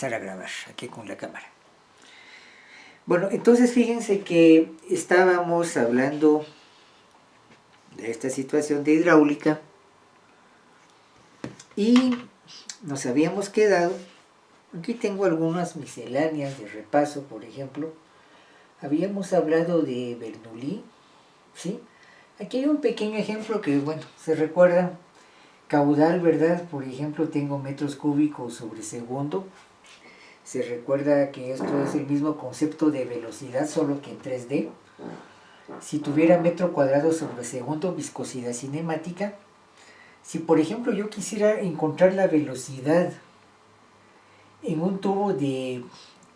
A grabar aquí con la cámara. Bueno, entonces fíjense que estábamos hablando de esta situación de hidráulica y nos habíamos quedado, aquí tengo algunas misceláneas de repaso, por ejemplo, habíamos hablado de Bernoulli, ¿sí? Aquí hay un pequeño ejemplo que, bueno, se recuerda, caudal, ¿verdad? Por ejemplo, tengo metros cúbicos sobre segundo. Se recuerda que esto es el mismo concepto de velocidad, solo que en 3D. Si tuviera metro cuadrado sobre segundo, viscosidad cinemática. Si por ejemplo yo quisiera encontrar la velocidad en un tubo de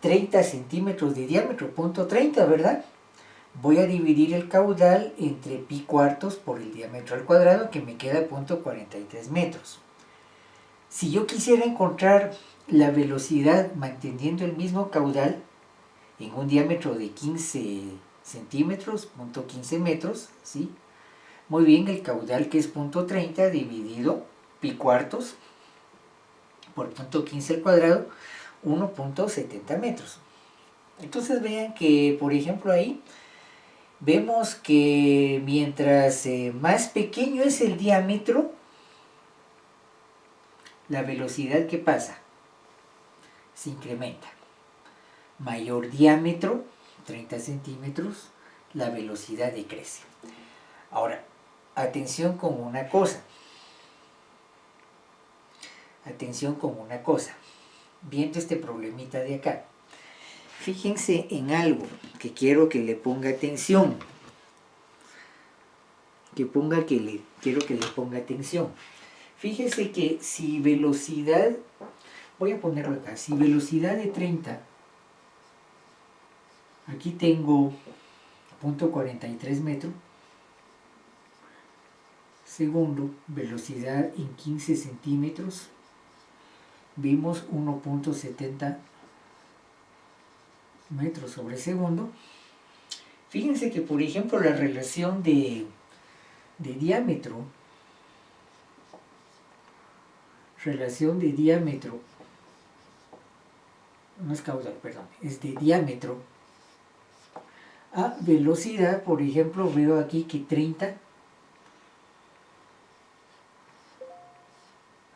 30 centímetros de diámetro, punto 30, ¿verdad? Voy a dividir el caudal entre pi cuartos por el diámetro al cuadrado, que me queda punto 43 metros. Si yo quisiera encontrar la velocidad manteniendo el mismo caudal en un diámetro de 15 centímetros, punto 15 metros, ¿sí? Muy bien, el caudal que es punto 30 dividido pi cuartos por punto 15 al cuadrado, 1.70 metros. Entonces vean que, por ejemplo, ahí vemos que mientras más pequeño es el diámetro, la velocidad que pasa se incrementa. Mayor diámetro, 30 centímetros, la velocidad decrece. Ahora, atención con una cosa. Atención con una cosa. Viendo este problemita de acá, fíjense en algo que quiero que le ponga atención. Quiero que le ponga atención. Fíjese que si velocidad, voy a ponerlo acá, si velocidad de 30, aquí tengo punto 43 metros, segundo, velocidad en 15 centímetros, vimos 1.70 metros sobre segundo. Fíjense que, por ejemplo, la relación de diámetro, no es caudal, perdón, es de diámetro a velocidad. Por ejemplo, veo aquí que 30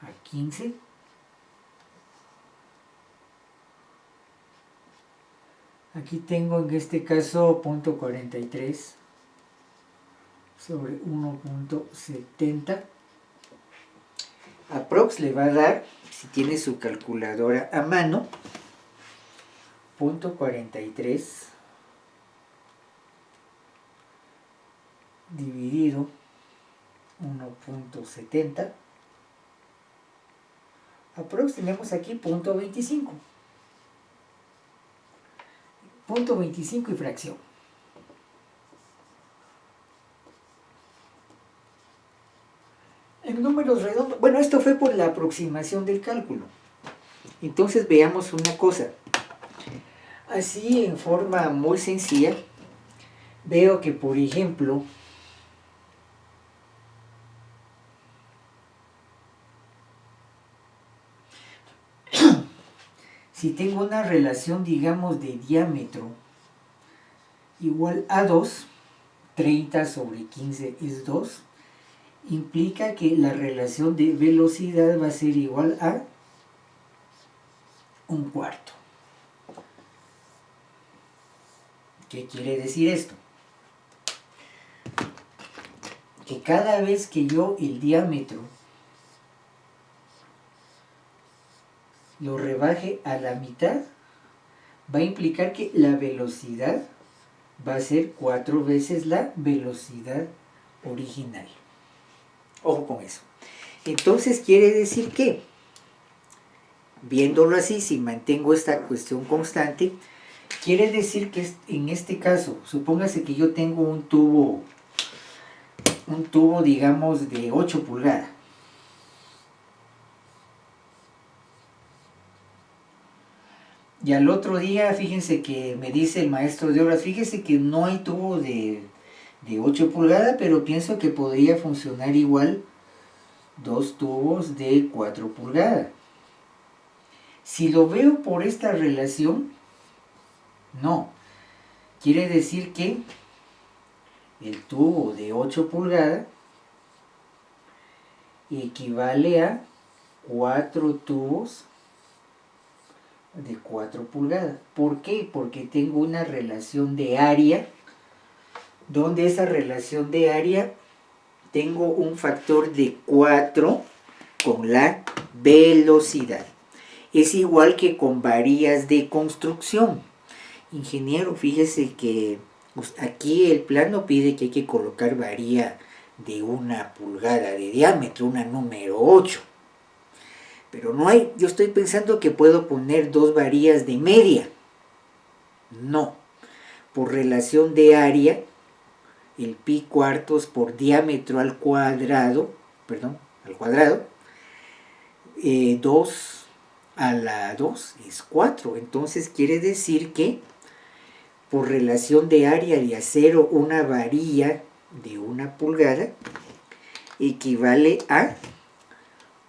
a 15, aquí tengo en este caso punto 43 sobre 1.70. Aprox le va a dar, si tiene su calculadora a mano, punto 43 dividido 1.70. Aprox tenemos aquí punto 25. Punto 25 y fracción. En números redondos, bueno, esto fue por la aproximación del cálculo. Entonces veamos una cosa. Así, en forma muy sencilla, veo que, por ejemplo, si tengo una relación, digamos, de diámetro igual a 2, 30 sobre 15 es 2, implica que la relación de velocidad va a ser igual a 1/4. ¿Qué quiere decir esto? Que cada vez que yo el diámetro lo rebaje a la mitad, va a implicar que la velocidad va a ser 4 veces la velocidad original. Ojo con eso. Entonces quiere decir que, viéndolo así, si mantengo esta cuestión constante, quiere decir que en este caso, supóngase que yo tengo un tubo digamos de 8 pulgadas. Y al otro día, fíjense que me dice el maestro de obras, fíjense que no hay tubo de 8 pulgadas, pero pienso que podría funcionar igual 2 tubos de 4 pulgadas. Si lo veo por esta relación, no. Quiere decir que el tubo de 8 pulgadas equivale a 4 tubos de 4 pulgadas. ¿Por qué? Porque tengo una relación de área, donde esa relación de área tengo un factor de 4 con la velocidad. Es igual que con varillas de construcción. Ingeniero, fíjese que aquí el plano pide que hay que colocar varilla de 1 pulgada de diámetro, una número 8. Pero no hay, yo estoy pensando que puedo poner 2 varillas de media. No, por relación de área, el pi cuartos por diámetro al cuadrado, 2 a la 2 es 4. Entonces quiere decir que por relación de área de acero, una varilla de 1 pulgada equivale a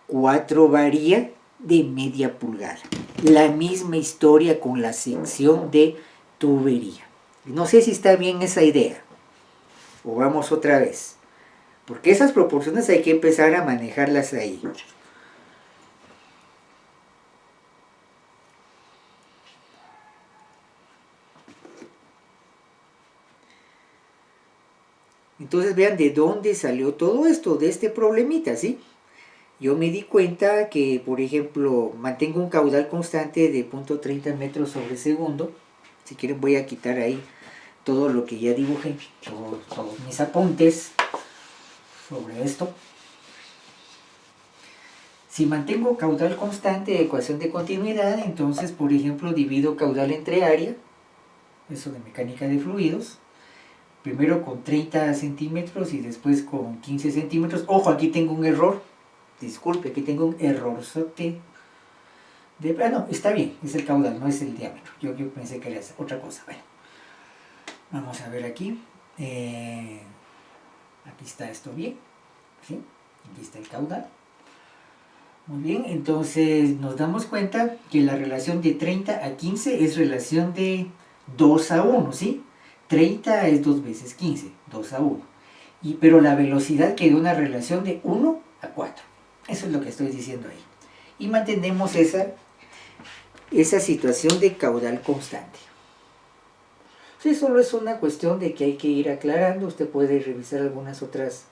4 varillas de media pulgada. La misma historia con la sección de tubería. No sé si está bien esa idea. O vamos otra vez. Porque esas proporciones hay que empezar a manejarlas ahí. Entonces vean de dónde salió todo esto, de este problemita, ¿sí? Yo me di cuenta que, por ejemplo, mantengo un caudal constante de 0.30 metros sobre segundo. Si quieren voy a quitar ahí todo lo que ya dibujé, todos mis apuntes sobre esto. Si mantengo caudal constante de ecuación de continuidad, entonces, por ejemplo, divido caudal entre área, eso de mecánica de fluidos, primero con 30 centímetros y después con 15 centímetros. Ojo, aquí tengo un error. Disculpe, aquí tengo un errorzote. No, está bien, es el caudal, no es el diámetro. Yo pensé que era otra cosa. Bueno, vamos a ver aquí. Aquí está esto bien. ¿Sí? Aquí está el caudal. Muy bien, entonces nos damos cuenta que la relación de 30 a 15 es relación de 2 a 1, ¿sí? 30 es 2 veces 15, 2 a 1. Pero la velocidad quedó una relación de 1 a 4. Eso es lo que estoy diciendo ahí. Y mantenemos esa situación de caudal constante. Sí, solo es una cuestión de que hay que ir aclarando. Usted puede revisar algunas otras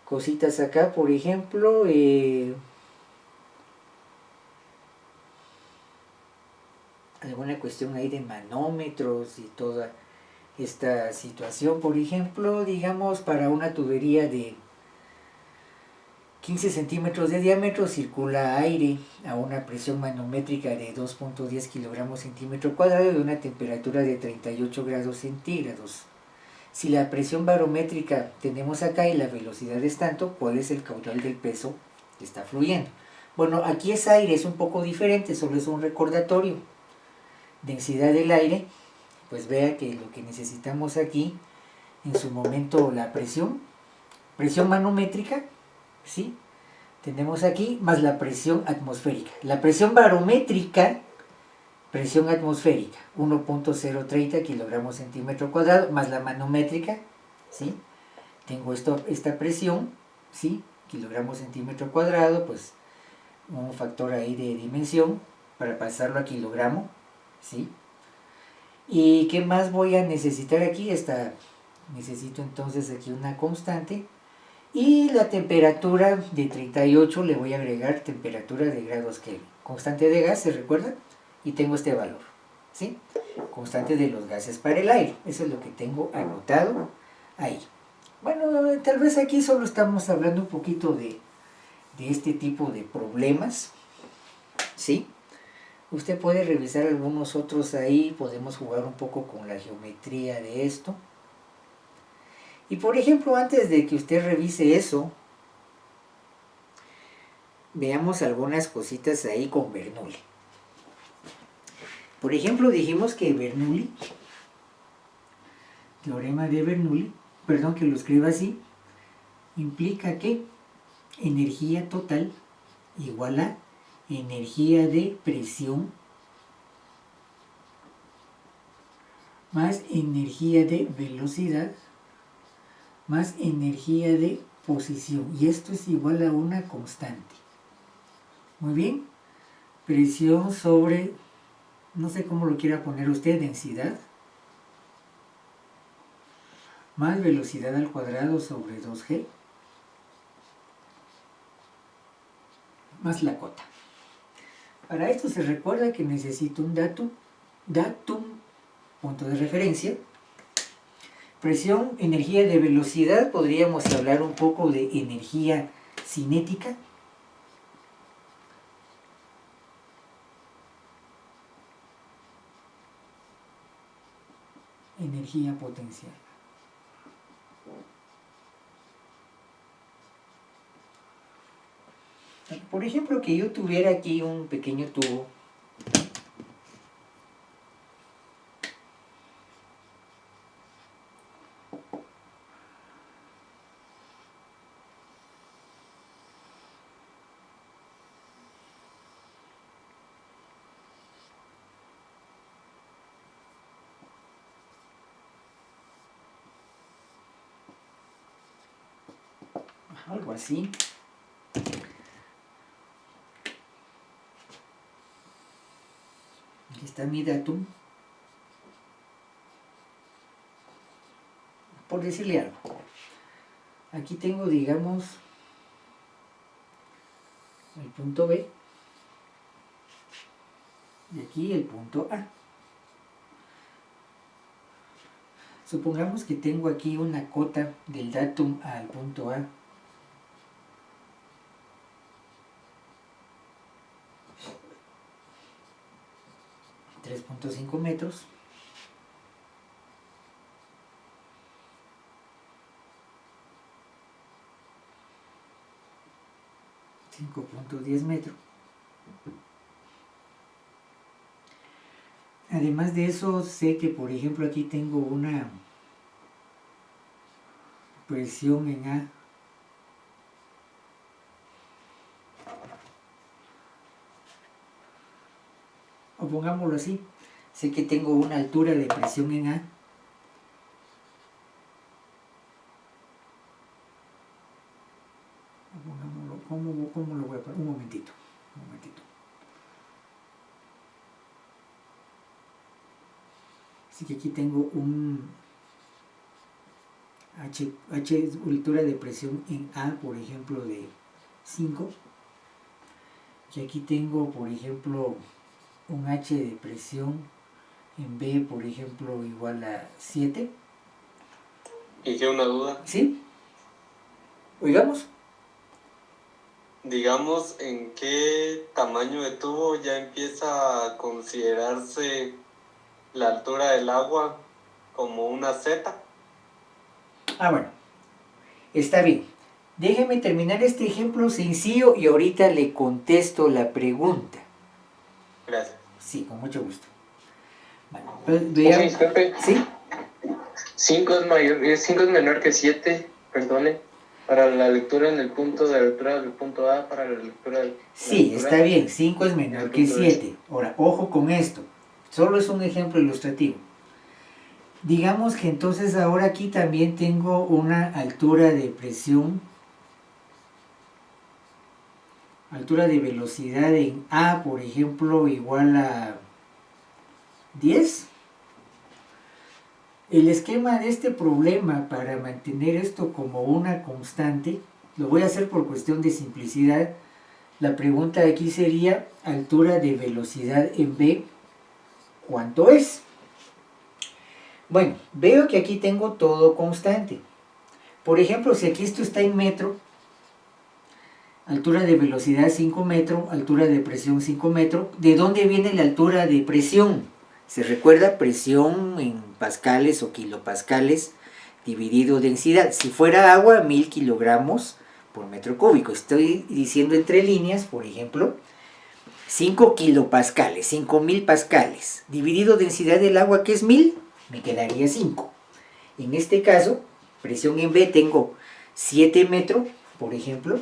cositas acá. Por ejemplo, alguna cuestión ahí de manómetros y toda esta situación. Por ejemplo, digamos, para una tubería de 15 centímetros de diámetro circula aire a una presión manométrica de 2.10 kilogramos centímetro cuadrado y una temperatura de 38 grados centígrados. Si la presión barométrica tenemos acá y la velocidad es tanto, ¿cuál es el caudal del peso que está fluyendo? Bueno, aquí es aire, es un poco diferente, solo es un recordatorio. Densidad del aire, pues vea que lo que necesitamos aquí, en su momento la presión manométrica, ¿sí? Tenemos aquí más la presión atmosférica. La presión barométrica, presión atmosférica, 1.030 kilogramos centímetro cuadrado, más la manométrica, ¿sí? Tengo esta presión, ¿sí? Kilogramos centímetro cuadrado, pues un factor ahí de dimensión para pasarlo a kilogramo, ¿sí? ¿Y qué más voy a necesitar aquí? Necesito entonces aquí una constante. Y la temperatura de 38 le voy a agregar temperatura de grados Kelvin. Constante de gas, ¿se recuerdan? Y tengo este valor, ¿sí? Constante de los gases para el aire. Eso es lo que tengo anotado ahí. Bueno, tal vez aquí solo estamos hablando un poquito de este tipo de problemas, ¿sí? Usted puede revisar algunos otros ahí, podemos jugar un poco con la geometría de esto. Y por ejemplo, antes de que usted revise eso, veamos algunas cositas ahí con Bernoulli. Por ejemplo, dijimos que Bernoulli, teorema de Bernoulli, perdón que lo escriba así, implica que energía total igual a energía de presión más energía de velocidad más energía de posición. Y esto es igual a una constante. Muy bien. Presión sobre, no sé cómo lo quiera poner usted, densidad, más velocidad al cuadrado sobre 2G, más la cota. Para esto se recuerda que necesito un datum, punto de referencia. Presión, energía de velocidad, podríamos hablar un poco de energía cinética. Energía potencial. Por ejemplo, que yo tuviera aquí un pequeño tubo algo así. Aquí está mi datum. Por decirle algo. Aquí tengo, digamos, el punto B. Y aquí el punto A. Supongamos que tengo aquí una cota del datum al punto A. 3.5 metros. .10 metros. Además de eso, sé que por ejemplo aquí tengo una presión en A o pongámoslo así, sé que tengo una altura de presión en A ¿cómo lo voy a poner? Un momentito. Así que aquí tengo un altura de presión en A, por ejemplo, de 5. Y aquí tengo, por ejemplo, un H de presión en B, por ejemplo, igual a 7. ¿Y qué una duda? ¿Sí? Oigamos. Digamos, ¿en qué tamaño de tubo ya empieza a considerarse la altura del agua como una Z? Bueno, está bien. Déjeme terminar este ejemplo sencillo y ahorita le contesto la pregunta. Gracias. Sí, con mucho gusto. Bueno, pues veamos. ¿Sí? 5 es menor que 7, perdone, para la lectura en el punto de la altura del punto A, para la lectura del... Sí, está bien, 5 es menor que 7. Ahora, ojo con esto. Solo es un ejemplo ilustrativo. Digamos que entonces ahora aquí también tengo una altura de presión, altura de velocidad en A, por ejemplo, igual a 10. El esquema de este problema para mantener esto como una constante, lo voy a hacer por cuestión de simplicidad. La pregunta aquí sería, altura de velocidad en B, ¿cuánto es? Bueno, veo que aquí tengo todo constante. Por ejemplo, si aquí esto está en metro, altura de velocidad 5 metros, altura de presión 5 metros, ¿de dónde viene la altura de presión? ¿Se recuerda? Presión en pascales o kilopascales dividido densidad. Si fuera agua, 1000 kilogramos por metro cúbico. Estoy diciendo entre líneas, por ejemplo, 5 kilopascales, 5000 pascales, dividido densidad del agua, que es 1000, me quedaría 5. En este caso, presión en B tengo 7 metros, por ejemplo.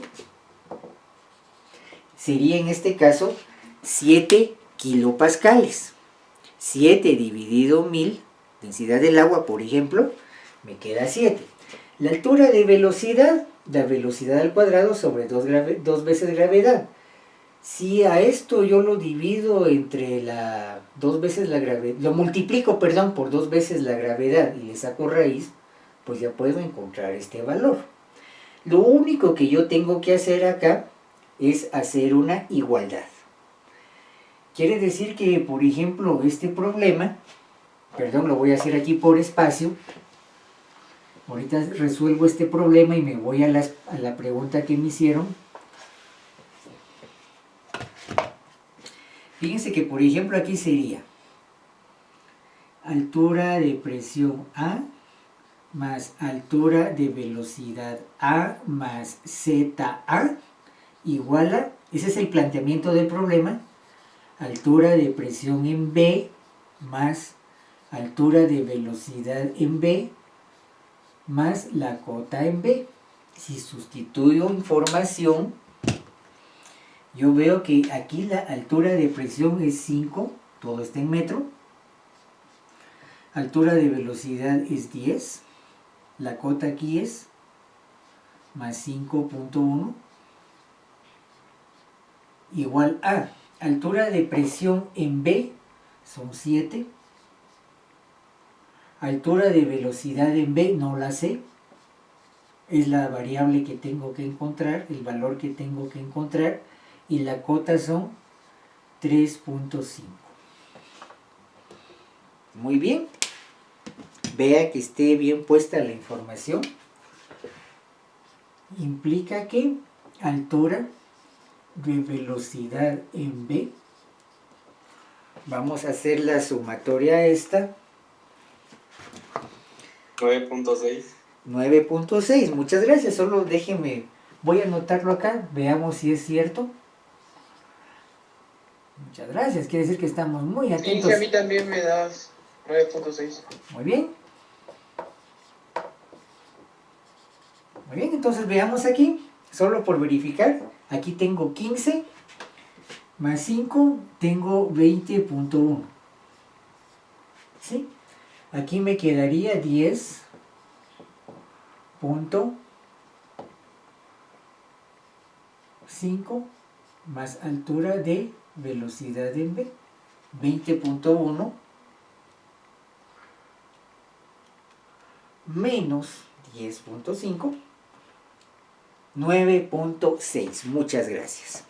sería en este caso 7 kilopascales. 7 dividido 1000, densidad del agua, por ejemplo, me queda 7. La altura de velocidad, la velocidad al cuadrado sobre 2 veces gravedad. Si a esto yo lo divido entre la 2 veces la gravedad, lo multiplico, perdón, por 2 veces la gravedad y le saco raíz, pues ya puedo encontrar este valor. Lo único que yo tengo que hacer acá es hacer una igualdad. Quiere decir que, por ejemplo, este problema, perdón, lo voy a hacer aquí por espacio. Ahorita resuelvo este problema y me voy a la pregunta que me hicieron. Fíjense que, por ejemplo, aquí sería altura de presión A más altura de velocidad A más ZA igual a, ese es el planteamiento del problema, altura de presión en B más altura de velocidad en B más la cota en B. Si sustituyo información, yo veo que aquí la altura de presión es 5, todo está en metro. Altura de velocidad es 10. La cota aquí es más 5.1 igual a altura de presión en B son 7. Altura de velocidad en B no la sé. Es la variable que tengo que encontrar, el valor que tengo que encontrar. Y la cota son 3.5. Muy bien. Vea que esté bien puesta la información. Implica que altura de velocidad en B. Vamos a hacer la sumatoria esta. 9.6. 9.6. Muchas gracias. Solo déjenme, voy a anotarlo acá. Veamos si es cierto. Muchas gracias, quiere decir que estamos muy atentos. Sí, a mí también me das 9.6. Muy bien. Muy bien, entonces veamos aquí, solo por verificar. Aquí tengo 15, más 5, tengo 20.1. ¿Sí? Aquí me quedaría 10.5 más altura de velocidad en B, 20.1 menos 10.5, 9.6. Muchas gracias.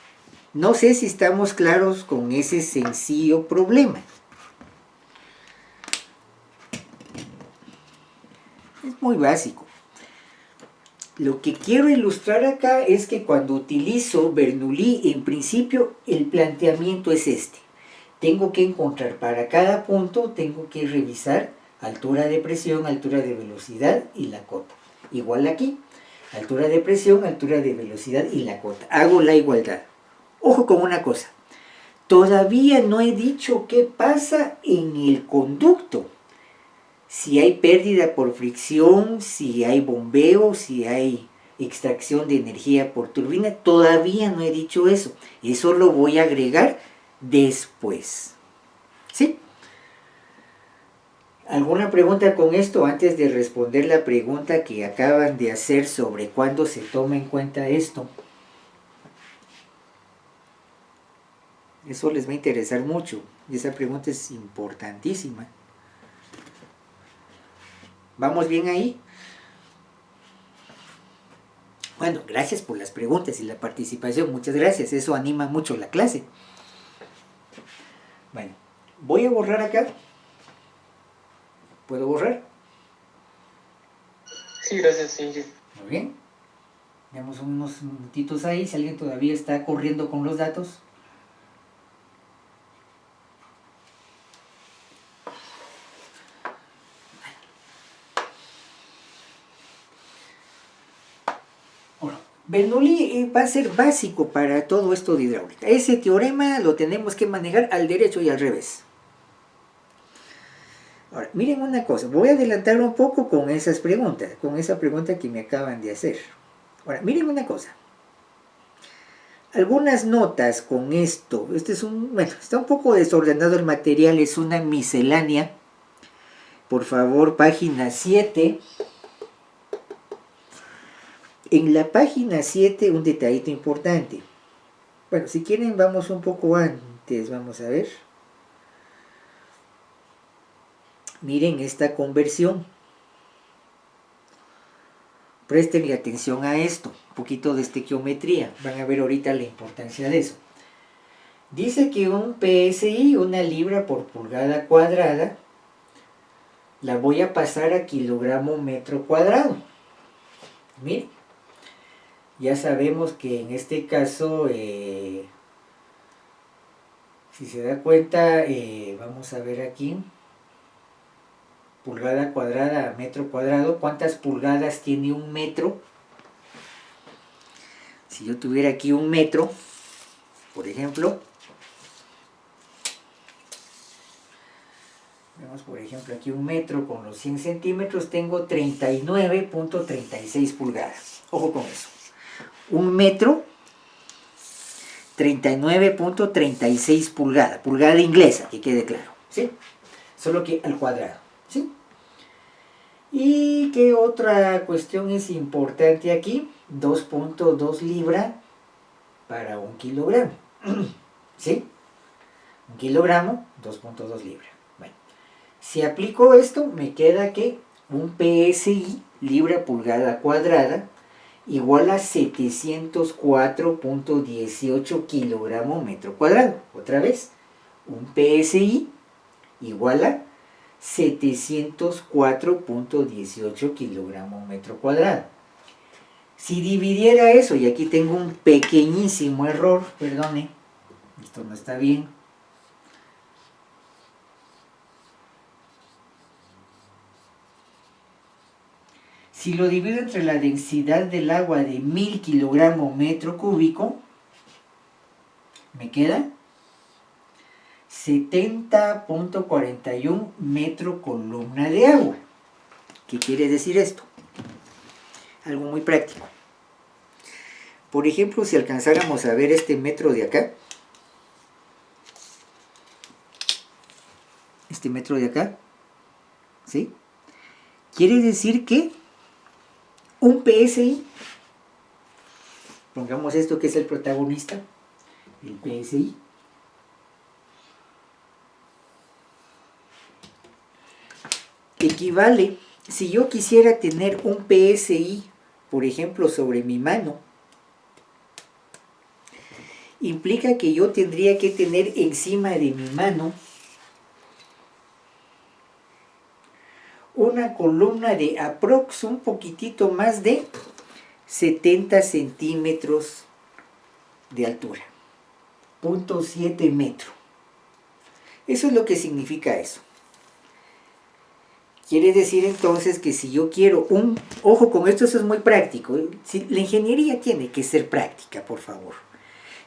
No sé si estamos claros con ese sencillo problema. Es muy básico. Lo que quiero ilustrar acá es que cuando utilizo Bernoulli, en principio el planteamiento es este. Tengo que encontrar para cada punto, tengo que revisar altura de presión, altura de velocidad y la cota. Igual aquí, altura de presión, altura de velocidad y la cota. Hago la igualdad. Ojo con una cosa. Todavía no he dicho qué pasa en el conducto. Si hay pérdida por fricción, si hay bombeo, si hay extracción de energía por turbina, todavía no he dicho eso. Eso lo voy a agregar después. ¿Sí? ¿Alguna pregunta con esto antes de responder la pregunta que acaban de hacer sobre cuándo se toma en cuenta esto? Eso les va a interesar mucho. Y esa pregunta es importantísima. ¿Vamos bien ahí? Bueno, gracias por las preguntas y la participación. Muchas gracias. Eso anima mucho la clase. Bueno, voy a borrar acá. ¿Puedo borrar? Sí, gracias, Inge. Muy bien. Damos unos minutitos ahí. Si alguien todavía está corriendo con los datos. Bernoulli va a ser básico para todo esto de hidráulica. Ese teorema lo tenemos que manejar al derecho y al revés. Ahora, miren una cosa. Voy a adelantar un poco con esas preguntas, con esa pregunta que me acaban de hacer. Ahora, miren una cosa. Algunas notas con esto. Bueno, está un poco desordenado el material, es una miscelánea. Por favor, página 7. En la página 7, un detallito importante. Bueno, si quieren, vamos un poco antes. Vamos a ver. Miren esta conversión. Prestenle atención a esto. Un poquito de estequiometría. Van a ver ahorita la importancia de eso. Dice que un PSI, una libra por pulgada cuadrada, la voy a pasar a kilogramo metro cuadrado. Miren. Ya sabemos que en este caso, si se da cuenta, vamos a ver aquí, pulgada cuadrada a metro cuadrado, ¿cuántas pulgadas tiene un metro? Si yo tuviera aquí un metro, por ejemplo, vemos por ejemplo aquí un metro con los 100 centímetros, tengo 39.36 pulgadas. Ojo con eso. Un metro, 39.36 pulgadas, pulgada inglesa, que quede claro, ¿sí? Solo que al cuadrado, ¿sí? ¿Y qué otra cuestión es importante aquí? 2.2 libras para un kilogramo, ¿sí? Un kilogramo, 2.2 libras. Bueno, si aplico esto, me queda que un PSI, libra pulgada cuadrada, igual a 704.18 kilogramos metro cuadrado. Otra vez, un PSI igual a 704.18 kilogramos metro cuadrado. Si dividiera eso, y aquí tengo un pequeñísimo error, perdone, esto no está bien. Si lo divido entre la densidad del agua de 1000 kilogramos metro cúbico, me queda 70.41 metro columna de agua. ¿Qué quiere decir esto? Algo muy práctico. Por ejemplo, si alcanzáramos a ver este metro de acá, ¿sí? Quiere decir que un PSI, pongamos esto que es el protagonista, el PSI, equivale, si yo quisiera tener un PSI, por ejemplo, sobre mi mano, implica que yo tendría que tener encima de mi mano una columna de aprox un poquitito más de 70 centímetros de altura, 0.7 metro. Eso es lo que significa eso. Quiere decir entonces que si yo quiero ojo con esto, eso es muy práctico. La ingeniería tiene que ser práctica, por favor.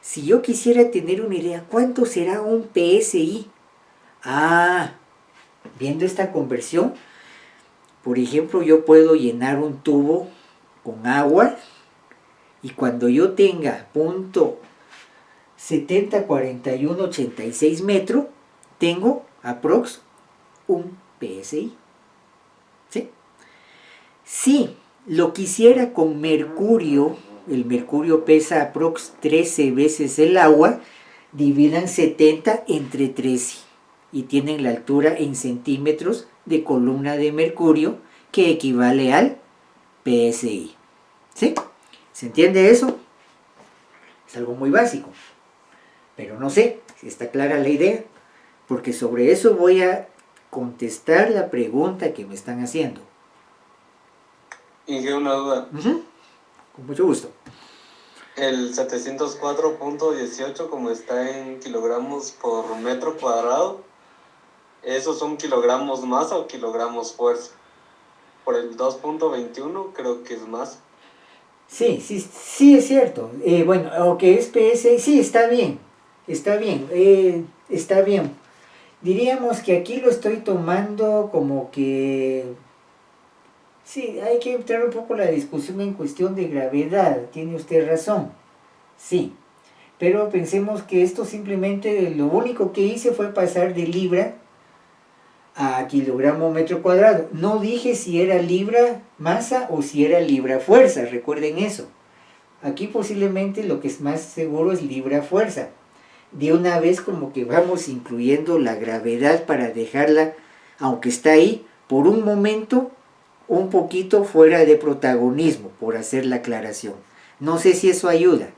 Si yo quisiera tener una idea, ¿cuánto será un PSI? Viendo esta conversión, por ejemplo, yo puedo llenar un tubo con agua y cuando yo tenga punto 704186 metros, tengo aprox un PSI. ¿Sí? Si lo quisiera con mercurio, el mercurio pesa aprox 13 veces el agua, dividan 70 entre 13 y tienen la altura en centímetros de columna de mercurio que equivale al PSI. ¿Sí? ¿Se entiende eso? Es algo muy básico, pero no sé si está clara la idea, porque sobre eso voy a contestar la pregunta que me están haciendo. Inge, una duda. Con mucho gusto. El 704.18, como está en kilogramos por metro cuadrado, ¿esos son kilogramos masa o kilogramos fuerza? Por el 2.21 creo que es más. Sí, es cierto. Bueno, aunque es PSI, sí, está bien. Está bien. Diríamos que aquí lo estoy tomando como que... Sí, hay que entrar un poco en la discusión en cuestión de gravedad. Tiene usted razón. Sí. pero pensemos que esto simplemente, lo único que hice fue pasar de libra a kilogramo metro cuadrado. No dije si era libra masa o si era libra fuerza, recuerden eso. Aquí posiblemente lo que es más seguro es libra fuerza. De una vez como que vamos incluyendo la gravedad para dejarla, aunque está ahí, por un momento, un poquito fuera de protagonismo, por hacer la aclaración. No sé si eso ayuda.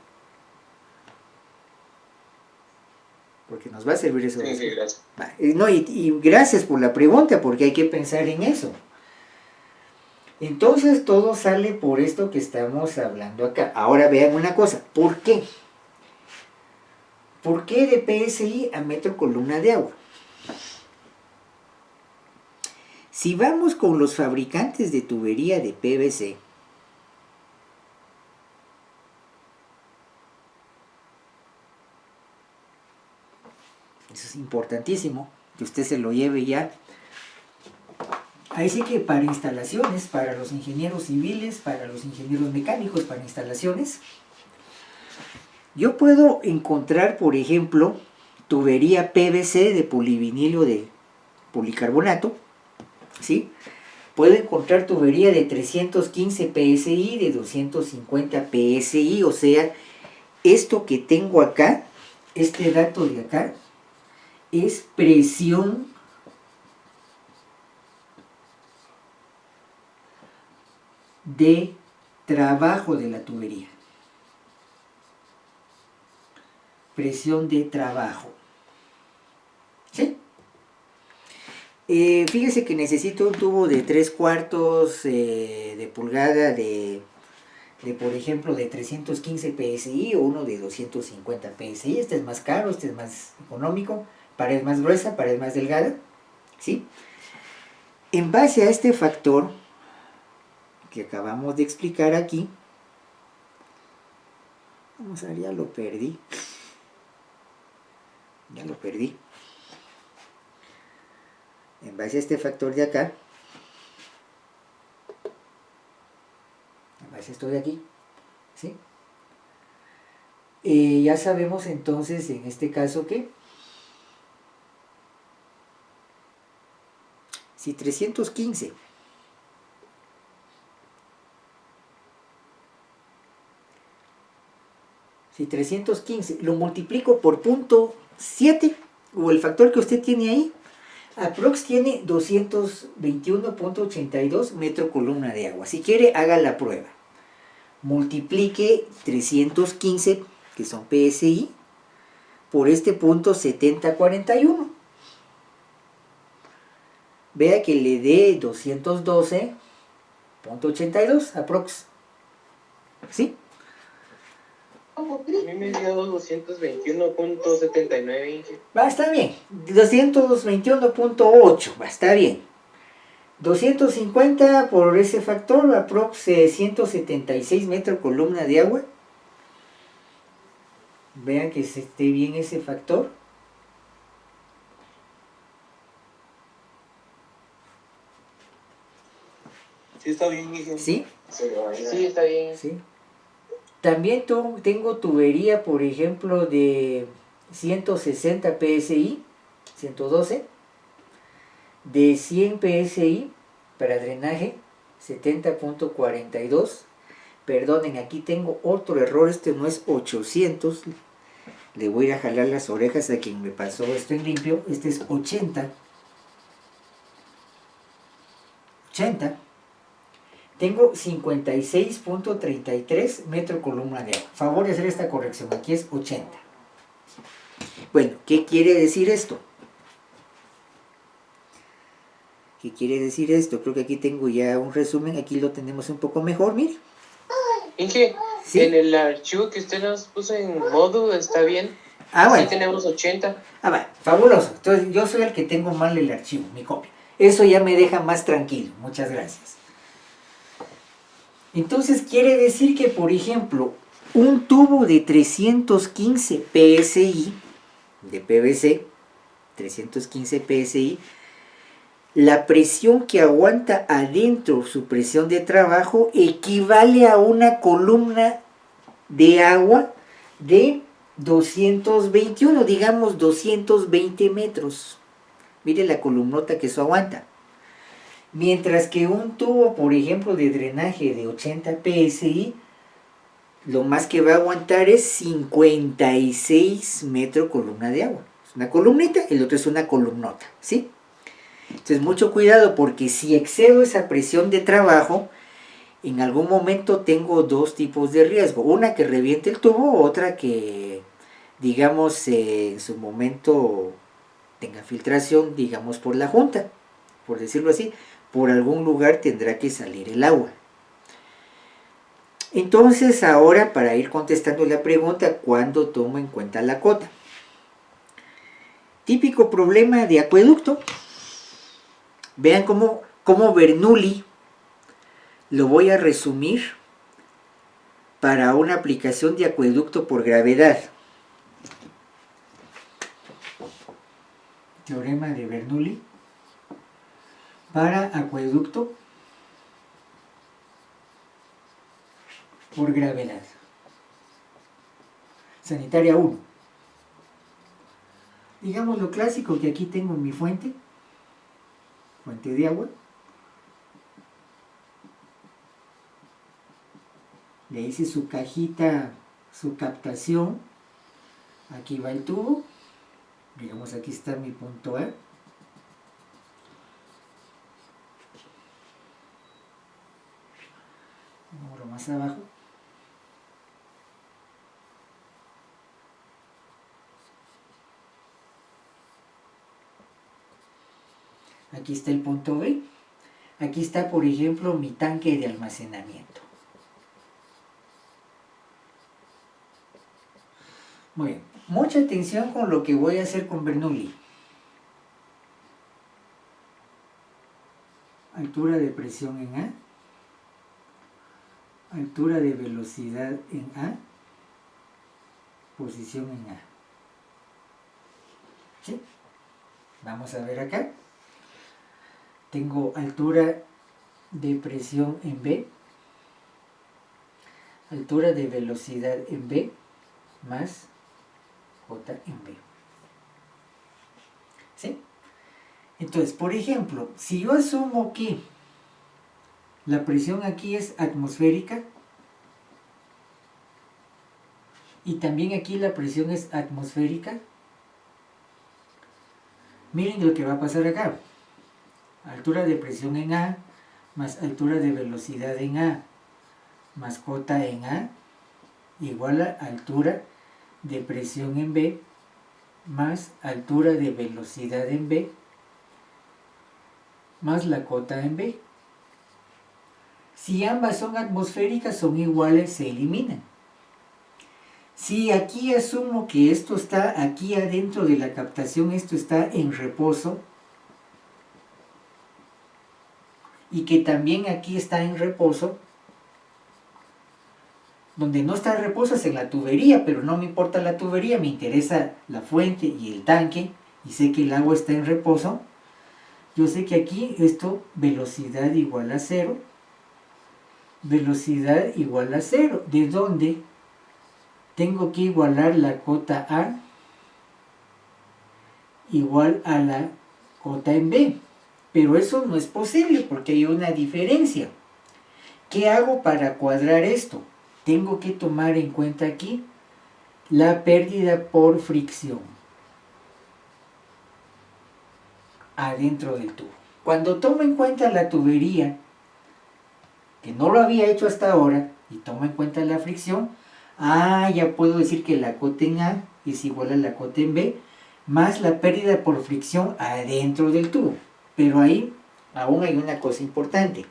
Porque nos va a servir eso. Sí, gracias. No, y gracias por la pregunta, porque hay que pensar en eso. Entonces todo sale por esto que estamos hablando acá. Ahora vean una cosa, ¿por qué? ¿Por qué de PSI a metro columna de agua? Si vamos con los fabricantes de tubería de PVC, eso es importantísimo, que usted se lo lleve ya. Ahí sí que para instalaciones, para los ingenieros civiles, para los ingenieros mecánicos, para instalaciones, yo puedo encontrar, por ejemplo, tubería PVC de polivinilo de policarbonato, ¿sí? Puedo encontrar tubería de 315 PSI, de 250 PSI, o sea, esto que tengo acá, este dato de acá, es presión de trabajo de la tubería. Presión de trabajo. ¿Sí? Fíjese que necesito un tubo de 3/4 de pulgada por ejemplo, de 315 PSI o uno de 250 PSI. Este es más caro, este es más económico. Pared más gruesa, pared más delgada. ¿Sí? En base a este factor que acabamos de explicar aquí, vamos a ver, ya lo perdí. En base a este factor de acá, en base a esto de aquí, ¿sí? Ya sabemos entonces en este caso que si 315 lo multiplico por 0.7 o el factor que usted tiene ahí, aprox tiene 221.82 metro columna de agua. Si quiere, haga la prueba. Multiplique 315, que son PSI, por este punto 7041. Vea que le dé 212.82 aprox. ¿Sí? A mí me dio 221.79. Va, está bien. 221.8, va, está bien. 250 por ese factor, aprox 176 metros columna de agua. Vean que se esté bien ese factor. Sí, está bien, Miguel. ¿Sí? Sí, está bien. ¿Sí? También tengo tubería, por ejemplo, de 160 PSI, 112, de 100 PSI para drenaje, 70.42. Perdonen, aquí tengo otro error, este no es 800. Le voy a jalar las orejas a quien me pasó esto en limpio. Este es 80. Tengo 56.33 metro columna de agua. Favor de hacer esta corrección. Aquí es 80. Bueno, ¿qué quiere decir esto? ¿Qué quiere decir esto? Creo que aquí tengo ya un resumen. Aquí lo tenemos un poco mejor, mire. Inge, ¿Sí? en el archivo que usted nos puso en Modu está bien. Ah, bueno. Sí tenemos 80. Ah, bueno, fabuloso. Entonces yo soy el que tengo mal el archivo, mi copia. Eso ya me deja más tranquilo. Muchas gracias. Entonces quiere decir que, por ejemplo, un tubo de 315 PSI de PVC, 315 PSI, la presión que aguanta adentro, su presión de trabajo, equivale a una columna de agua de 221, digamos 220 metros. Mire la columnota que eso aguanta. Mientras que un tubo, por ejemplo, de drenaje de 80 psi, lo más que va a aguantar es 56 metros columna de agua. Es una columnita, el otro es una columnota, ¿sí? Entonces, mucho cuidado, porque si excedo esa presión de trabajo, en algún momento tengo dos tipos de riesgo. Una que reviente el tubo, otra que, digamos, en su momento tenga filtración, digamos, por la junta, por decirlo así. Por algún lugar tendrá que salir el agua. Entonces, ahora, para ir contestando la pregunta, ¿cuándo tomo en cuenta la cota? Típico problema de acueducto. Vean cómo Bernoulli lo voy a resumir para una aplicación de acueducto por gravedad. Teorema de Bernoulli para acueducto por gravedad. Sanitaria 1. Digamos lo clásico que aquí tengo en mi fuente de agua. Le hice su cajita, su captación. Aquí va el tubo. Digamos, aquí está mi punto A. Un número más abajo. Aquí está el punto B. Aquí está, por ejemplo, mi tanque de almacenamiento. Muy bien. Mucha atención con lo que voy a hacer con Bernoulli. Altura de presión en A. Altura de velocidad en A. Posición en A. ¿Sí? Vamos a ver acá. Tengo altura de presión en B. Altura de velocidad en B. Más J en B. ¿Sí? Entonces, por ejemplo, si yo asumo que la presión aquí es atmosférica y también aquí la presión es atmosférica, miren lo que va a pasar acá. Altura de presión en A más altura de velocidad en A más J en A igual a altura de presión en B más altura de velocidad en B más la cota en B. Si ambas son atmosféricas, son iguales, se eliminan. Si aquí asumo que esto está aquí adentro de la captación, esto está en reposo, y que también aquí está en reposo, donde no está en reposo es en la tubería, pero no me importa la tubería, me interesa la fuente y el tanque, y sé que el agua está en reposo. Yo sé que aquí esto, velocidad igual a 0, velocidad igual a 0, de donde tengo que igualar la cota A igual a la cota en B, pero eso no es posible porque hay una diferencia. ¿Qué hago para cuadrar esto? Tengo que tomar en cuenta aquí la pérdida por fricción adentro del tubo. Cuando tomo en cuenta la tubería, que no lo había hecho hasta ahora, y tomo en cuenta la fricción, ya puedo decir que la cota en A es igual a la cota en B, más la pérdida por fricción adentro del tubo. Pero ahí aún hay una cosa importante.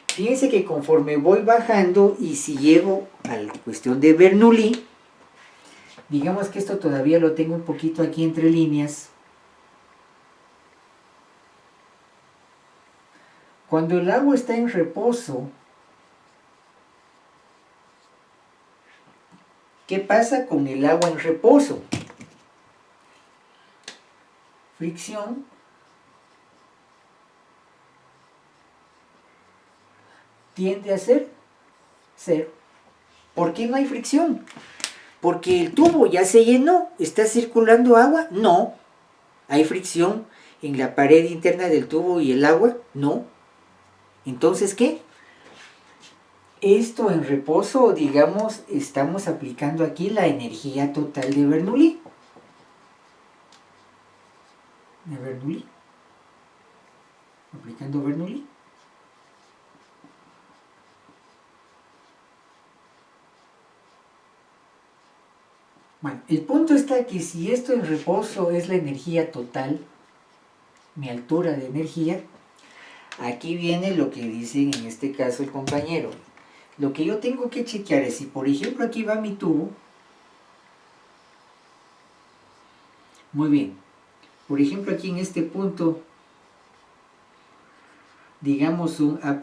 Fíjense que conforme voy bajando y si llego a la cuestión de Bernoulli, digamos que esto todavía lo tengo un poquito aquí entre líneas. Cuando el agua está en reposo, ¿qué pasa con el agua en reposo? Fricción tiende a ser 0. ¿Por qué no hay fricción? Porque el tubo ya se llenó, ¿está circulando agua? No. ¿Hay fricción en la pared interna del tubo y el agua? No. Entonces, ¿qué? Esto en reposo, digamos, estamos aplicando aquí la energía total de Bernoulli. De Bernoulli. Aplicando Bernoulli. Bueno, el punto está que si esto en reposo es la energía total, mi altura de energía, aquí viene lo que dice en este caso el compañero. Lo que yo tengo que chequear es si, por ejemplo, aquí va mi tubo. Muy bien. Por ejemplo, aquí en este punto, digamos un A',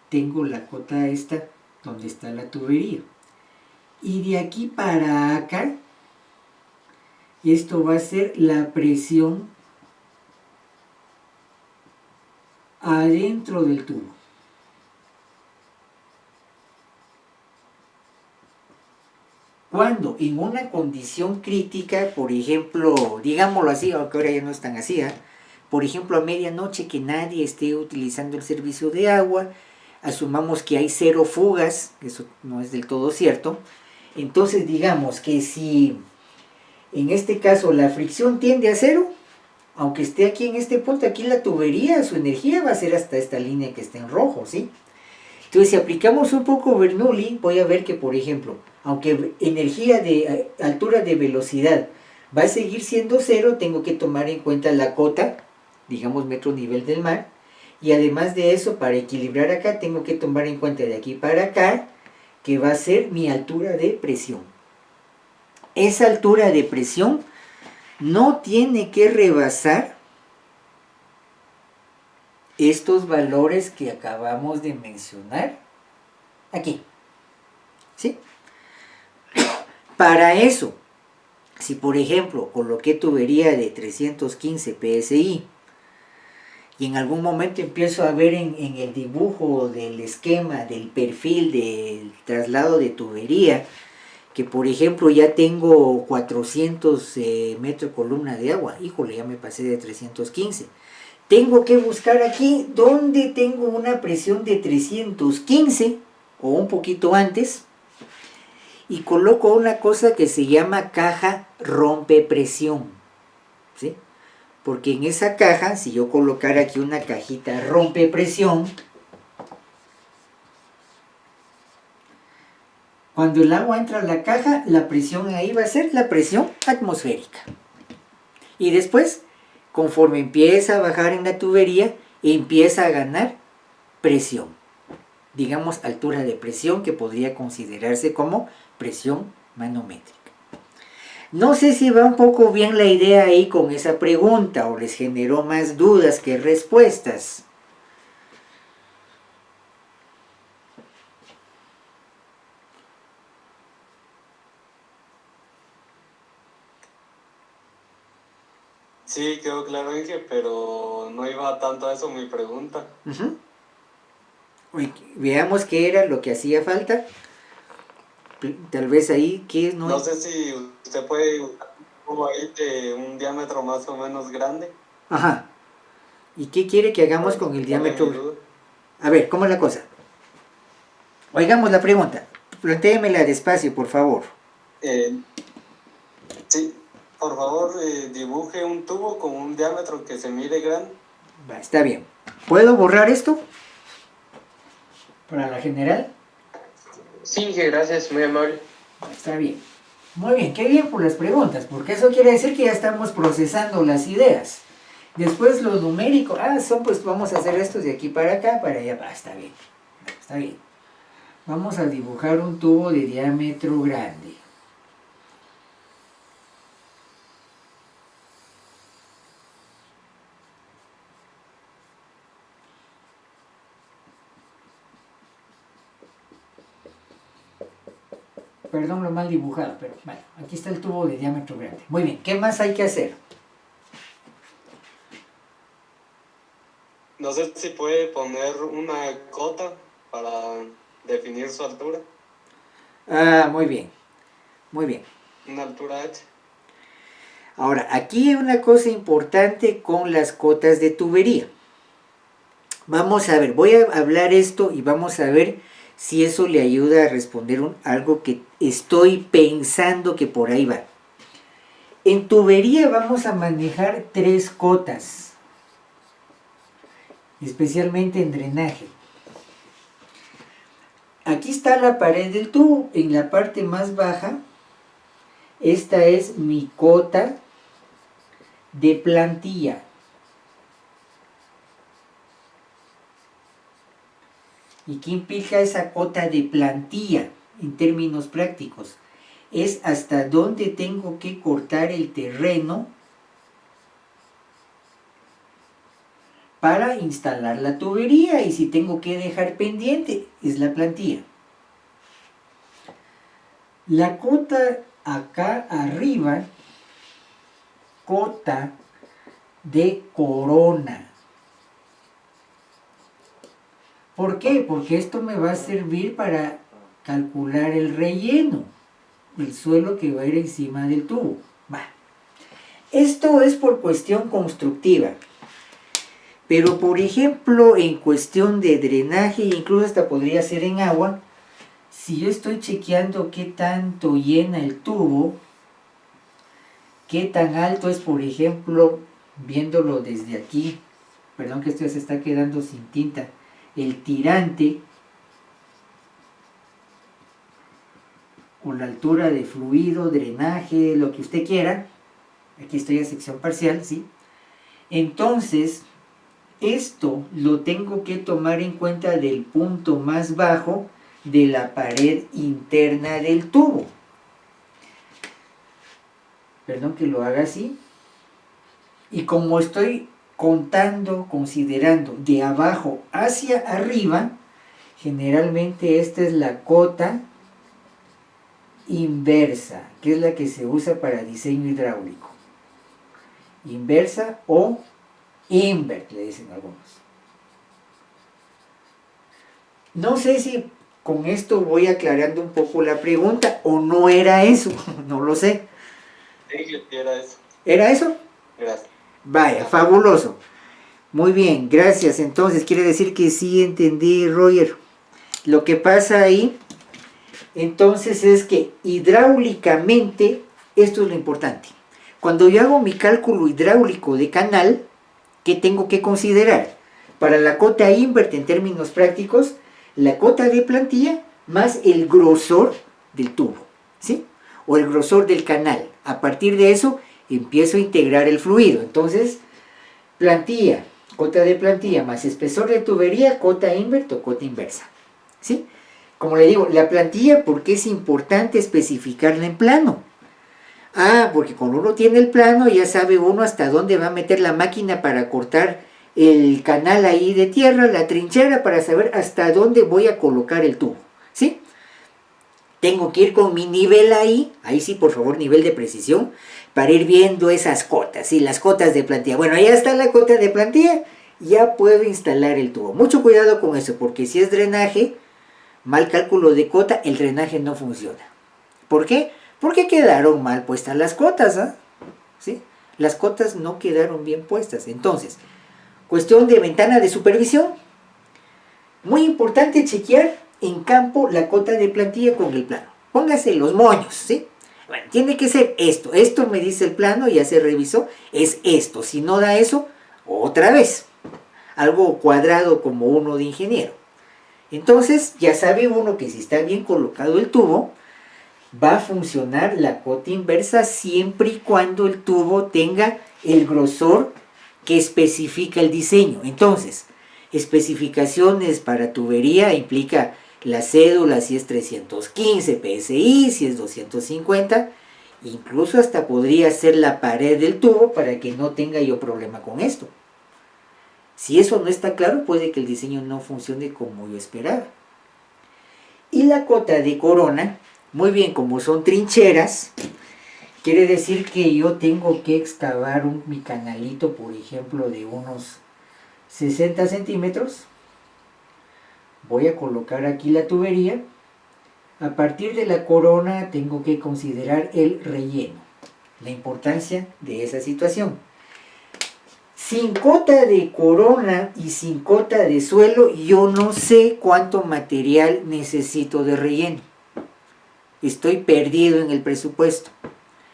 tengo la cota esta donde está la tubería. Y de aquí para acá, esto va a ser la presión adentro del tubo. Cuando en una condición crítica, por ejemplo, digámoslo así, aunque ahora ya no es tan así, por ejemplo a medianoche que nadie esté utilizando el servicio de agua, asumamos que hay 0 fugas, eso no es del todo cierto, entonces digamos que si en este caso la fricción tiende a 0, aunque esté aquí en este punto, aquí la tubería, su energía va a ser hasta esta línea que está en rojo, ¿sí? Entonces, si aplicamos un poco Bernoulli, voy a ver que, por ejemplo, aunque energía de altura de velocidad va a seguir siendo 0, tengo que tomar en cuenta la cota, digamos metro nivel del mar, y además de eso, para equilibrar acá, tengo que tomar en cuenta de aquí para acá, que va a ser mi altura de presión. Esa altura de presión no tiene que rebasar estos valores que acabamos de mencionar aquí, ¿sí? Para eso, si por ejemplo coloqué tubería de 315 PSI y en algún momento empiezo a ver en el dibujo del esquema, del perfil del traslado de tubería, que por ejemplo ya tengo 400 metros columna de agua, híjole, ya me pasé de 315. Tengo que buscar aquí donde tengo una presión de 315 o un poquito antes y coloco una cosa que se llama caja rompepresión, ¿sí? Porque en esa caja, si yo colocara aquí una cajita rompepresión, cuando el agua entra a la caja, la presión ahí va a ser la presión atmosférica. Y después, conforme empieza a bajar en la tubería, empieza a ganar presión. Digamos altura de presión que podría considerarse como presión manométrica. No sé si va un poco bien la idea ahí con esa pregunta o les generó más dudas que respuestas. Sí, quedó claro, Inge, pero no iba tanto a eso mi pregunta. Veamos qué era lo que hacía falta. Tal vez ahí, ¿qué no? No sé si usted puede usar un tubo ahí de un diámetro más o menos grande. Ajá. ¿Y qué quiere que hagamos con el diámetro? A ver, ¿cómo es la cosa? Oigamos la pregunta. Plantéemela despacio, por favor. Sí, por favor, dibuje un tubo con un diámetro que se mire grande. Va, está bien. ¿Puedo borrar esto? Para la general. Sí, gracias, muy amable. Está bien. Muy bien, qué bien por las preguntas, porque eso quiere decir que ya estamos procesando las ideas. Después lo numérico, pues vamos a hacer esto de aquí para acá, para allá. Está bien, está bien. Vamos a dibujar un tubo de diámetro grande. Perdón lo mal dibujado, pero bueno, aquí está el tubo de diámetro grande. Muy bien, ¿qué más hay que hacer? No sé si puede poner una cota para definir su altura. Muy bien. Muy bien. Una altura H. Ahora, aquí hay una cosa importante con las cotas de tubería. Vamos a ver, voy a hablar esto y vamos a ver si eso le ayuda a responder algo que estoy pensando que por ahí va. En tubería vamos a manejar 3 cotas, especialmente en drenaje. Aquí está la pared del tubo, en la parte más baja, esta es mi cota de plantilla. ¿Y qué implica esa cota de plantilla en términos prácticos? Es hasta dónde tengo que cortar el terreno para instalar la tubería, y si tengo que dejar pendiente es la plantilla. La cota acá arriba, cota de corona. ¿Por qué? Porque esto me va a servir para calcular el relleno, el suelo que va a ir encima del tubo. Va. Esto es por cuestión constructiva. Pero por ejemplo, en cuestión de drenaje, incluso hasta podría ser en agua, si yo estoy chequeando qué tanto llena el tubo, qué tan alto es, por ejemplo, viéndolo desde aquí, perdón que esto ya se está quedando sin tinta, el tirante, o la altura de fluido, drenaje, lo que usted quiera, aquí estoy a sección parcial, ¿sí? Entonces, esto lo tengo que tomar en cuenta del punto más bajo de la pared interna del tubo. Perdón que lo haga así. Y como estoy contando, considerando de abajo hacia arriba, generalmente esta es la cota inversa, que es la que se usa para diseño hidráulico. Inversa o invert, le dicen algunos. No sé si con esto voy aclarando un poco la pregunta, o no era eso, no lo sé. Sí, era eso. ¿Era eso? Gracias. Vaya, fabuloso. Muy bien, gracias. Entonces, quiere decir que sí entendí, Roger. Lo que pasa ahí, entonces, es que hidráulicamente, esto es lo importante. Cuando yo hago mi cálculo hidráulico de canal, ¿qué tengo que considerar? Para la cota invert, en términos prácticos, la cota de plantilla más el grosor del tubo, ¿sí? O el grosor del canal. A partir de eso, empiezo a integrar el fluido. Entonces, plantilla, cota de plantilla más espesor de tubería, cota invert o cota inversa, ¿sí? Como le digo, la plantilla, ¿por qué es importante especificarla en plano? Ah, porque cuando uno tiene el plano, ya sabe uno hasta dónde va a meter la máquina para cortar el canal ahí de tierra, la trinchera, para saber hasta dónde voy a colocar el tubo, ¿sí? Tengo que ir con mi nivel ahí sí, por favor, nivel de precisión, para ir viendo esas cotas, ¿sí? Las cotas de plantilla. Bueno, ya está la cota de plantilla, ya puedo instalar el tubo. Mucho cuidado con eso, porque si es drenaje, mal cálculo de cota, el drenaje no funciona. ¿Por qué? Porque quedaron mal puestas las cotas, ¿ah? ¿Sí? Las cotas no quedaron bien puestas. Entonces, cuestión de ventana de supervisión. Muy importante chequear en campo la cota de plantilla con el plano. Póngase los moños, ¿sí? Bueno, tiene que ser esto. Esto me dice el plano, ya se revisó, es esto. Si no da eso, otra vez. Algo cuadrado como uno de ingeniero. Entonces, ya sabe uno que si está bien colocado el tubo, va a funcionar la cota inversa siempre y cuando el tubo tenga el grosor que especifica el diseño. Entonces, especificaciones para tubería implica la cédula, si es 315 PSI, si es 250, incluso hasta podría ser la pared del tubo para que no tenga yo problema con esto. Si eso no está claro, puede que el diseño no funcione como yo esperaba. Y la cota de corona, muy bien, como son trincheras, quiere decir que yo tengo que excavar mi canalito, por ejemplo, de unos 60 centímetros. Voy a colocar aquí la tubería. A partir de la corona tengo que considerar el relleno, la importancia de esa situación. Sin cota de corona y sin cota de suelo, yo no sé cuánto material necesito de relleno. Estoy perdido en el presupuesto.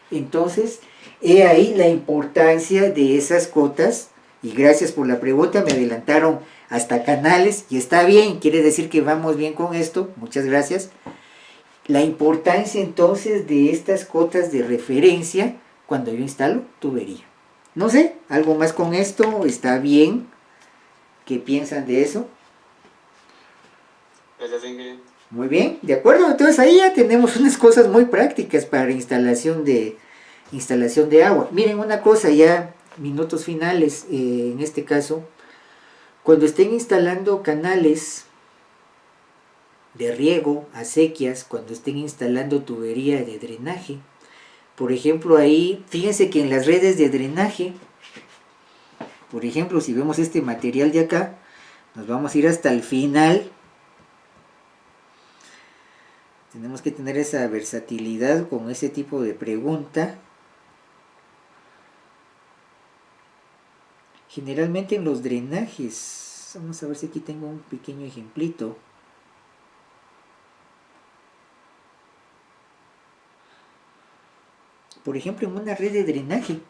Entonces, he ahí la importancia de esas cotas. Y gracias por la pregunta, me adelantaron hasta canales. Y está bien, quiere decir que vamos bien con esto. Muchas gracias. La importancia entonces de estas cotas de referencia cuando yo instalo tubería. No sé, algo más con esto, ¿está bien? ¿Qué piensan de eso? Muy bien, de acuerdo, entonces ahí ya tenemos unas cosas muy prácticas para instalación de agua. Miren una cosa, ya minutos finales, en este caso, cuando estén instalando canales de riego, acequias, cuando estén instalando tubería de drenaje, por ejemplo, ahí, fíjense que en las redes de drenaje, por ejemplo, si vemos este material de acá, nos vamos a ir hasta el final. Tenemos que tener esa versatilidad con ese tipo de pregunta. Generalmente en los drenajes, vamos a ver si aquí tengo un pequeño ejemplito. Por ejemplo, en una red de drenaje,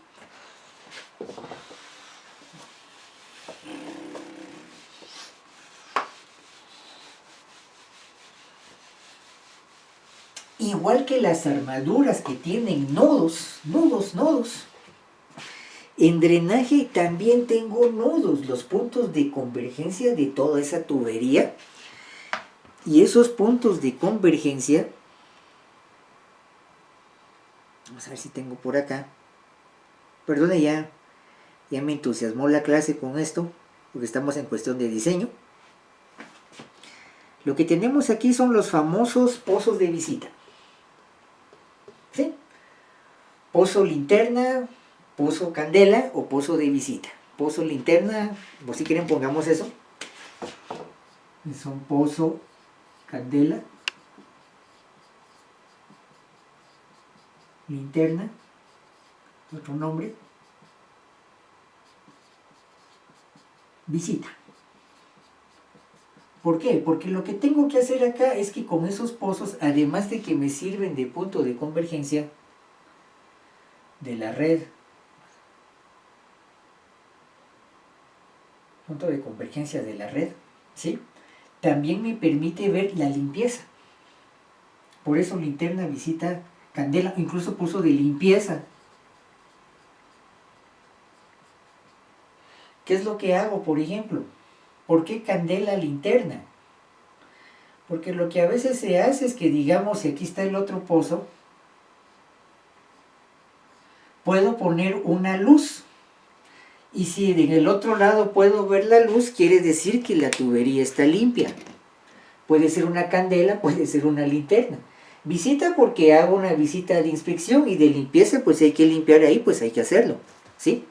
igual que las armaduras que tienen nodos, en drenaje también tengo nodos, los puntos de convergencia de toda esa tubería. Y esos puntos de convergencia, vamos a ver si tengo por acá. Perdone, ya me entusiasmó la clase con esto, porque estamos en cuestión de diseño. Lo que tenemos aquí son los famosos pozos de visita. ¿Sí? Pozo linterna, pozo candela o pozo de visita. Pozo linterna, o si quieren pongamos eso. Son pozo candela, linterna, otro nombre, visita. ¿Por qué? Porque lo que tengo que hacer acá es que con esos pozos, además de que me sirven de punto de convergencia de la red, ¿sí? También me permite ver la limpieza. Por eso linterna, visita, candela, incluso pozo de limpieza. ¿Qué es lo que hago, por ejemplo? ¿Por qué candela, linterna? Porque lo que a veces se hace es que, digamos, si aquí está el otro pozo, puedo poner una luz. Y si en el otro lado puedo ver la luz, quiere decir que la tubería está limpia. Puede ser una candela, puede ser una linterna. Visita porque hago una visita de inspección, y de limpieza, pues hay que limpiar ahí, pues hay que hacerlo, ¿sí?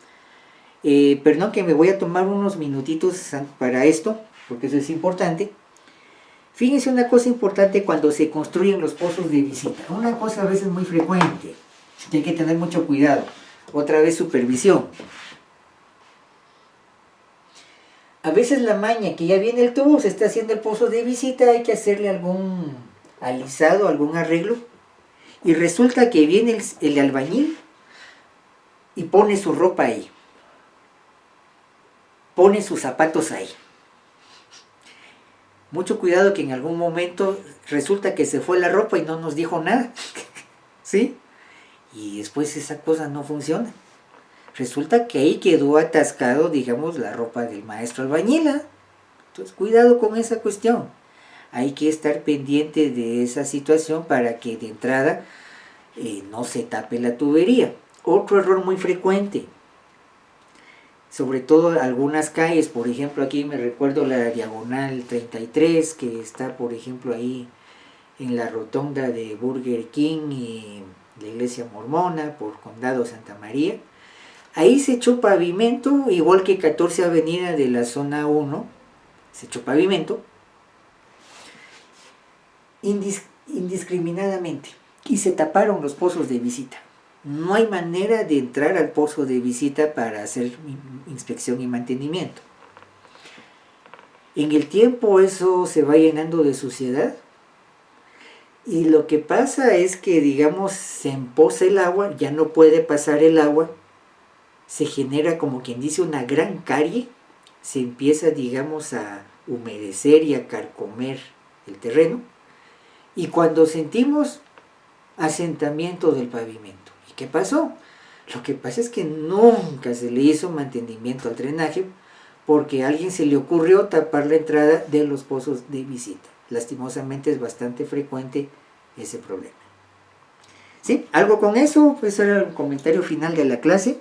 Perdón que me voy a tomar unos minutitos para esto, porque eso es importante. Fíjense una cosa importante cuando se construyen los pozos de visita. Una cosa a veces muy frecuente, que hay que tener mucho cuidado. Otra vez supervisión. A veces la maña que ya viene el tubo, se está haciendo el pozo de visita, hay que hacerle algún alisado, algún arreglo. Y resulta que viene el albañil y pone su ropa ahí. Pone sus zapatos ahí. Mucho cuidado que en algún momento resulta que se fue la ropa y no nos dijo nada. ¿Sí? Y después esa cosa no funciona. Resulta que ahí quedó atascado, digamos, la ropa del maestro albañil. Entonces, cuidado con esa cuestión. Hay que estar pendiente de esa situación para que de entrada no se tape la tubería. Otro error muy frecuente, sobre todo algunas calles, por ejemplo, aquí me recuerdo la diagonal 33, que está, por ejemplo, ahí en la rotonda de Burger King y la iglesia mormona, por Condado Santa María. Ahí se echó pavimento, igual que 14 Avenida de la zona 1, se echó pavimento. indiscriminadamente y se taparon los pozos de visita. No hay manera de entrar al pozo de visita para hacer inspección y mantenimiento. En el tiempo eso se va llenando de suciedad y lo que pasa es que, digamos, se empoza el agua, ya no puede pasar el agua, se genera, como quien dice, una gran carie, se empieza, digamos, a humedecer y a carcomer el terreno, y cuando sentimos asentamiento del pavimento. ¿Y qué pasó? Lo que pasa es que nunca se le hizo mantenimiento al drenaje porque a alguien se le ocurrió tapar la entrada de los pozos de visita. Lastimosamente es bastante frecuente ese problema. ¿Sí? ¿Algo con eso? Pues era el comentario final de la clase.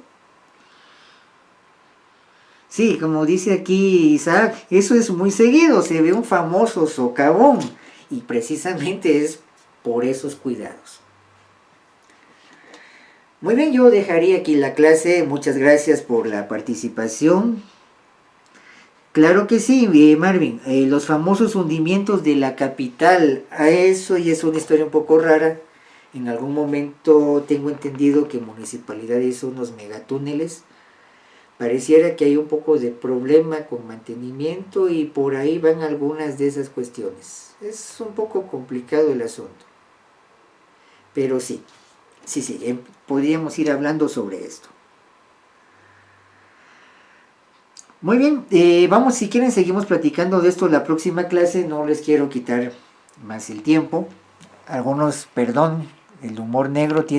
Sí, como dice aquí Isaac, eso es muy seguido, se ve un famoso socavón y precisamente es por esos cuidados. Muy bien, yo dejaría aquí la clase, muchas gracias por la participación. Claro que sí, Marvin, los famosos hundimientos de la capital, a eso y es una historia un poco rara. En algún momento tengo entendido que Municipalidad hizo unos megatúneles. Pareciera que hay un poco de problema con mantenimiento y por ahí van algunas de esas cuestiones. Es un poco complicado el asunto. Pero sí, podríamos ir hablando sobre esto. Muy bien, vamos, si quieren seguimos platicando de esto la próxima clase, no les quiero quitar más el tiempo. Algunos, perdón, el humor negro tiene